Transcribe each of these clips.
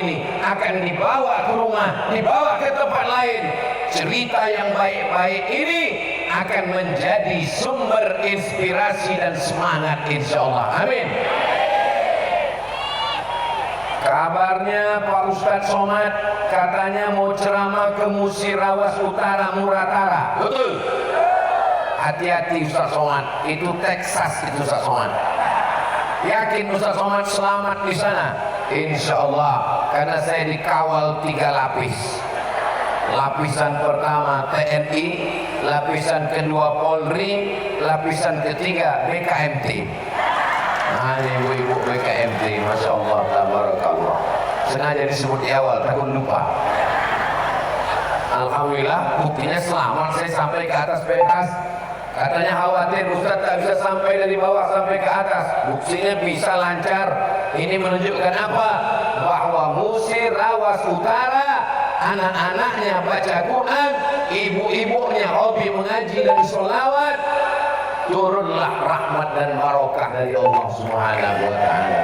ini akan dibawa ke rumah, dibawa ke tempat lain. Cerita yang baik-baik ini akan menjadi sumber inspirasi dan semangat, insyaallah. Amin. Kabarnya Pak Ustadz Somad katanya mau ceramah ke Musirawas Utara, Muratara. Betul? Hati-hati Ustadz Somad, itu Texas itu Ustadz Somad. Yakin Ustadz Somad selamat di sana? Insyaallah, karena saya dikawal 3 lapis. Lapisan pertama TNI, lapisan kedua Polri, lapisan ketiga BKMT. Nah, ini ibu-ibu BKMT, Masya Allah, tabarakallah. Sengaja disebut di awal, takut lupa. Alhamdulillah, buktinya selamat saya sampai ke atas pentas. Katanya khawatir Ustaz tak bisa sampai dari bawah sampai ke atas. Buktinya bisa lancar. Ini menunjukkan apa? Bahwa Musirawas Utara anak-anaknya baca Quran, ibu-ibunya hobi mengaji dan sholawat. Turunlah rahmat dan barokah dari Allah Subhanahu wa ta'ala.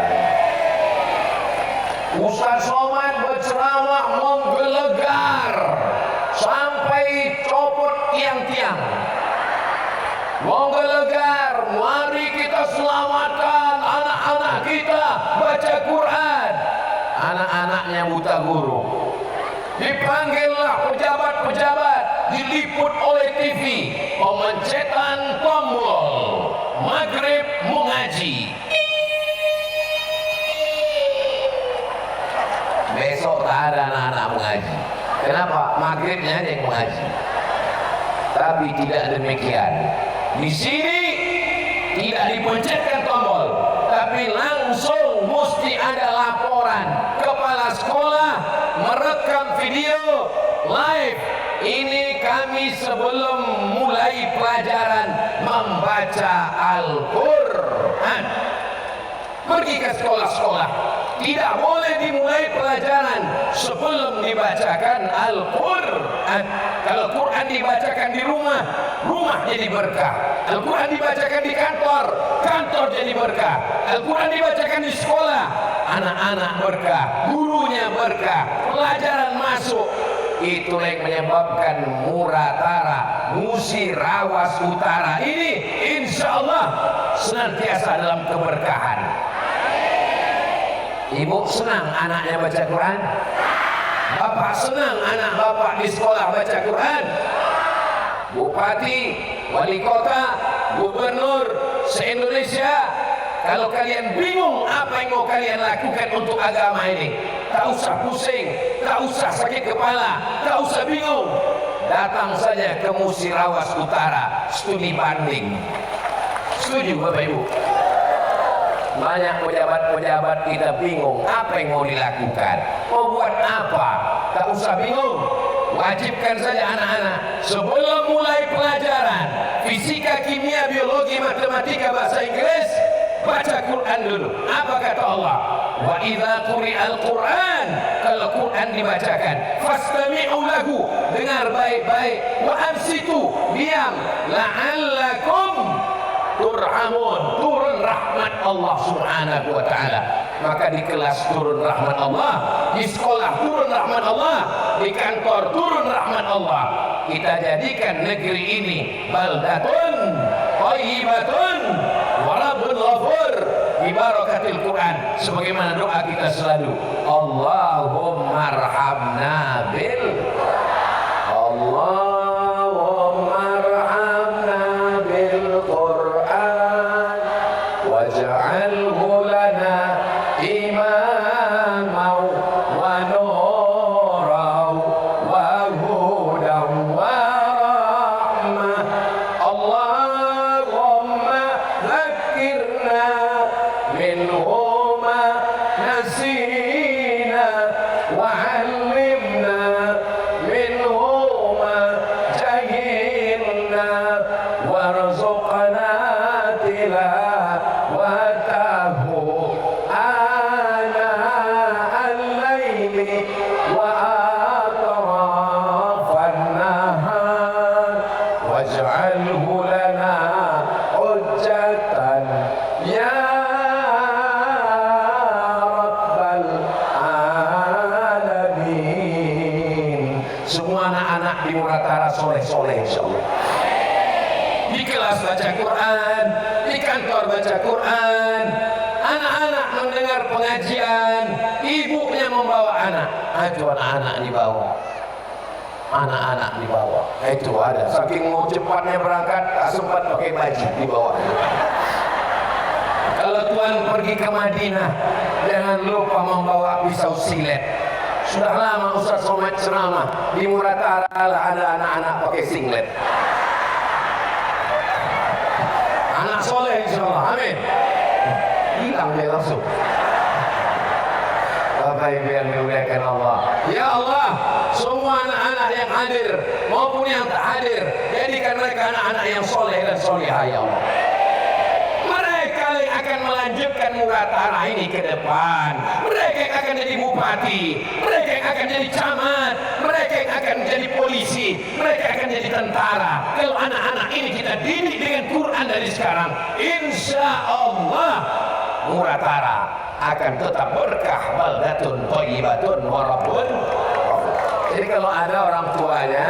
Ustaz Somad berceramah menggelegar sampai copot tiang-tiang. Menggelegar, mari kita selamatkan anak-anak kita baca Quran. Anak-anaknya buta guru. Dipanggillah pejabat-pejabat, diliput oleh TV, pemencetan tombol, maghrib mengaji. Besok tak ada anak-anak mengaji. Kenapa? Maghribnya aja yang mengaji. Tapi tidak demikian. Di sini tidak dipencetkan tombol, tapi langsung mesti ada laporan. Kepala sekolah merekam video live. Ini kami sebelum mulai pelajaran membaca Al-Quran. Pergi ke sekolah-sekolah. Tidak boleh dimulai pelajaran sebelum dibacakan Al-Quran. Kalau Quran dibacakan di rumah, rumah jadi berkah. Al-Quran dibacakan di kantor, kantor jadi berkah. Al-Quran dibacakan di sekolah, anak-anak berkah, gurunya berkah, pelajaran masuk. Itulah yang menyebabkan Muratara, Musirawas Utara ini insya Allah senantiasa dalam keberkahan. Ibu senang anaknya baca Quran? Bapak senang anak bapak di sekolah baca Quran? Bupati, wali kota, gubernur se-Indonesia, kalau kalian bingung apa yang mau kalian lakukan untuk agama ini, tak usah pusing, tak usah sakit kepala, tak usah bingung. Datang saja ke Musirawas Utara, studi banding. Setuju Bapak Ibu? Banyak pejabat-pejabat kita bingung apa yang mau dilakukan, mau buat apa, tak usah bingung. Wajibkan saja anak-anak sebelum mulai pelajaran fisika, kimia, biologi, matematika, bahasa Inggris, baca Quran dulu. Apa kata Allah? Wa idza quri'al Quran, kalau Quran dibacakan, fastami'u lahu, dengar baik-baik, wa ansitu, diam, la'allakum turhamun, turun rahmat Allah Subhanahu wa ta'ala. Maka di kelas turun rahmat Allah, di sekolah turun rahmat Allah, di kantor turun rahmat Allah. Kita jadikan negeri ini baldatun thayyibatun wa rabbun ghafur bi barakatil Quran, sebagaimana doa kita selalu, Allahumma arhamna bil Allah anak di Muratara soleh-soleh insyaallah. Di kelas baca Quran, di kantor baca Quran, anak-anak mendengar pengajian, ibunya membawa anak. Aduh, anak-anak dibawa. Anak-anak dibawa. Itu ada. Saking mau cepatnya berangkat, tak sempat pakai baju dibawa. Kalau Tuhan pergi ke Madinah, jangan lupa membawa pisau silet. Sudah lama Ustaz Somad ceramah di Muratara ada anak-anak pakai singlet. Anak soleh insyaallah, amin. Hilang dia langsung. Bapak Ibu yang dimuliakan Allah, ya Allah, semua anak-anak yang hadir maupun yang tak hadir, jadikan mereka anak-anak yang soleh dan solehah ya Allah. Mereka yang akan melanjutkan Muratara ini ke depan. Mereka yang akan jadi bupati, mereka yang akan jadi camat, mereka yang akan jadi polisi, mereka akan jadi tentara. Kalau anak-anak ini kita didik dengan Quran dari sekarang, insya Allah Muratara akan tetap berkah, baldatun thayyibatun wa rabbun. Jadi kalau ada orang tuanya,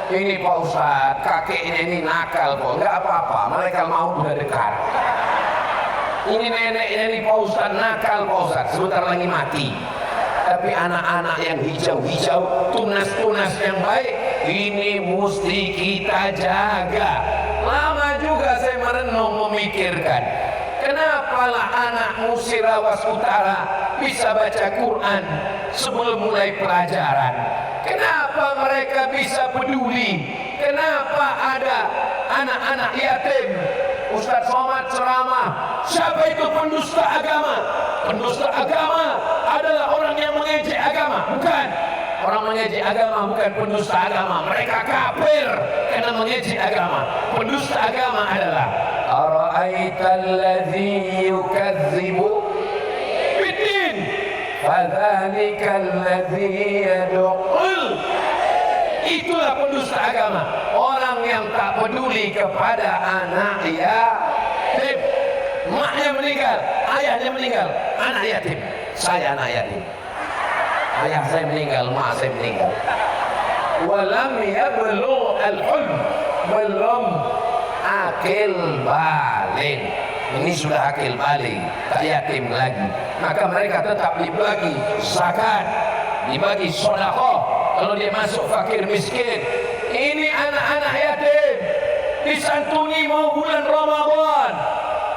ini Pak Ustaz, kakeknya ini nakal kok, enggak apa-apa, mereka mau udah dekat. Ini neneknya ini Pak Ustaz nakal Pak Ustaz, sebentar lagi mati. Tapi anak-anak yang hijau-hijau, tunas-tunas yang baik, ini mesti kita jaga. Lama juga saya merenung memikirkan, kenapalah anak Musirawas Utara bisa baca Quran sebelum mulai pelajaran? Kenapa mereka bisa peduli? Kenapa ada anak-anak yatim? Ustaz Somad ceramah, siapa itu pendusta agama? Pendusta agama adalah orang yang mengejek agama, bukan. Orang mengejek agama bukan pendusta agama, mereka kafir karena mengejek agama. Pendusta agama adalah ara'aital ladzi yukadzibu biddin fadzalikal ladzi yad'ul. Itulah pendusta agama, orang yang tak peduli kepada anak yatim. Maknya meninggal, ayahnya meninggal, anak yatim. Saya anak yatim. Ayah saya meninggal, mak saya meninggal. Walam yablugh al-hulm, belum akil balik. Ini sudah akil balik, tak yatim lagi. Maka mereka tetap dibagi zakat, dibagi sedekah. Kalau dia masuk fakir miskin, ini anak-anak yatim disantuni mau bulan Ramadan.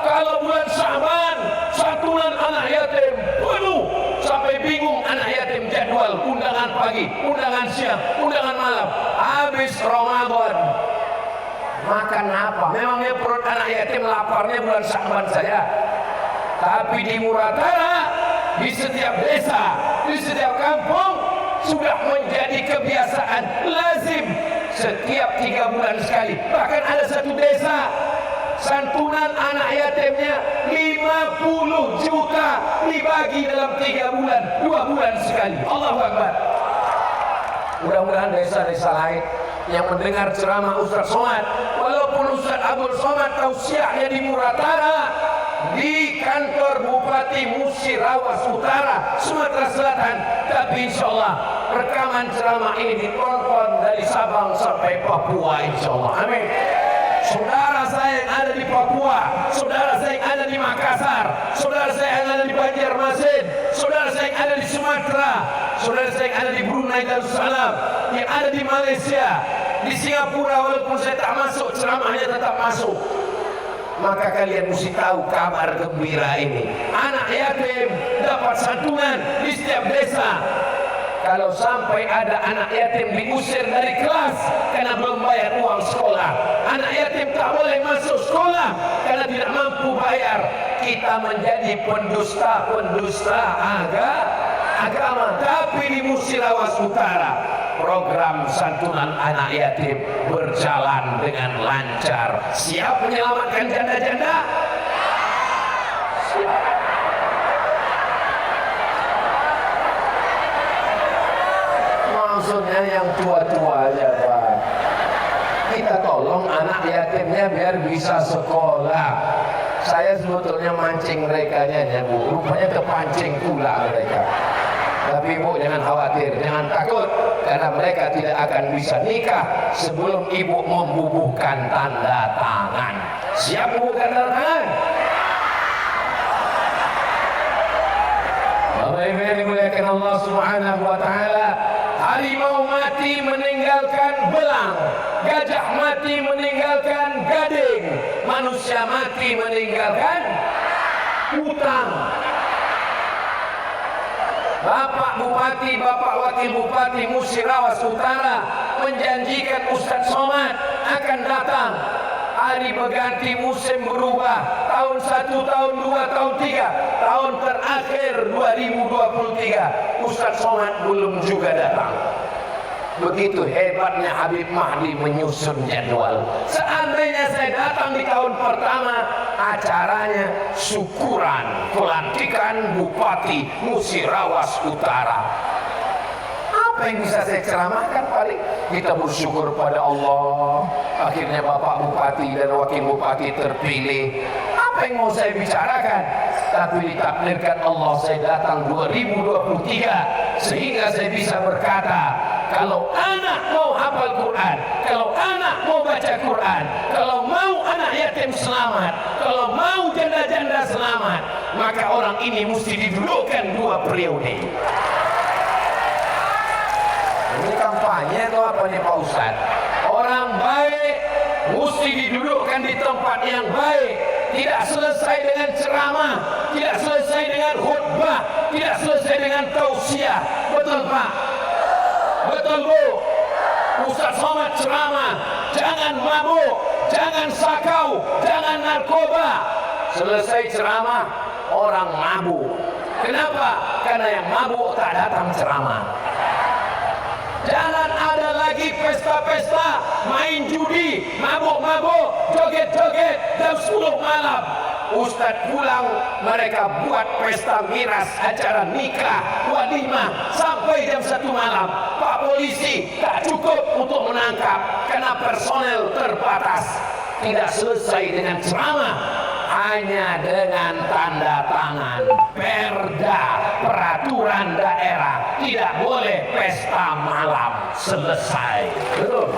Kalau bulan Sya'ban, santunan anak yatim penuh sampai bingung anak yatim jadwal undangan pagi, undangan siang, undangan malam. Habis Ramadan makan apa? Memangnya perut anak yatim laparnya bulan Sya'ban saja? Tapi di Muratara, di setiap desa, di setiap kampung sudah menjadi kebiasaan lazim setiap 3 bulan sekali. Bahkan ada satu desa santunan anak yatimnya 50 juta dibagi dalam 3 bulan, 2 bulan sekali. Allahu Akbar. Mudah-mudahan desa-desa lain yang mendengar ceramah Ustaz Somad, walaupun Ustaz Abdul Somad tausiahnya di Muratara, di kantor Bupati Musirawas Utara, Sumatera Selatan, tapi insyaallah rekaman ceramah ini ditonton dari Sabang sampai Papua insyaallah. Amin. Saudara saya yang ada di Papua, saudara saya yang ada di Makassar, saudara saya yang ada di Banjarmasin, saudara saya yang ada di Sumatera, saudara saya yang ada di Brunei Darussalam, yang ada di Malaysia, di Singapura, walaupun saya tak masuk, ceramahnya tetap masuk. Maka kalian mesti tahu kabar gembira ini. Anak yatim dapat santunan di setiap desa. Kalau sampai ada anak yatim diusir dari kelas karena belum bayar uang sekolah, anak yatim tak boleh masuk sekolah karena tidak mampu bayar, kita menjadi pendusta agama. Tapi di Musirawas Utara, program santunan anak yatim berjalan dengan lancar. Siap menyelamatkan janda-janda? Siap. Maksudnya yang tua-tua aja Pak. Kita tolong anak yatimnya biar bisa sekolah. Saya sebetulnya mancing mereka Bu, rupanya kepancing pula mereka. Tapi ibu jangan khawatir, jangan takut, karena mereka tidak akan bisa nikah sebelum ibu membubuhkan tanda tangan. Siap bubuhkan tanda tangan? Bapak Ibu yang dimuliakan Allah Subhanahu wa taala, harimau mati meninggalkan belang, gajah mati meninggalkan gading, manusia mati meninggalkan utang. Bapak Bupati, Bapak Wakil Bupati Musirawas Utara menjanjikan Ustadz Somad akan datang. Hari berganti, musim berubah, tahun 1, tahun 2, tahun 3, tahun terakhir 2023 Ustadz Somad belum juga datang. Begitu hebatnya Habib Mahdi menyusun jadwal. Seandainya saya datang di tahun pertama, acaranya syukuran pelantikan Bupati Musirawas Utara. Apa yang bisa saya ceramahkan? Paling kita bersyukur pada Allah, akhirnya Bapak Bupati dan Wakil Bupati terpilih. Apa yang mau saya bicarakan? Tapi ditakdirkan Allah saya datang 2023 sehingga saya bisa berkata, kalau anak mau hafal Quran, kalau anak mau baca Quran, kalau mau anak yatim selamat, kalau mau janda-janda selamat, maka orang ini mesti didudukkan 2 periode. Ini kampanye atau apa nih Pak Ustadz? Orang baik mesti didudukkan di tempat yang baik. Tidak selesai dengan ceramah, tidak selesai dengan khutbah, tidak selesai dengan tausiah. Betul Pak? Betul Bu? Ustadz Somad ceramah, jangan mabuk, jangan sakau, jangan narkoba. Selesai ceramah, orang mabuk. Kenapa? Karena yang mabuk tak datang ceramah. Jangan ada lagi pesta-pesta, main judi, mabuk-mabuk, joget-joget jam 10 malam. Ustadz pulang, mereka buat pesta miras, acara nikah, walimah sampai jam 1 malam. Pak polisi tak cukup untuk menangkap karena personel terbatas. Tidak selesai dengan ceramah, hanya dengan tanda tangan perda peraturan daerah, tidak boleh pesta malam. Selesai. Betul.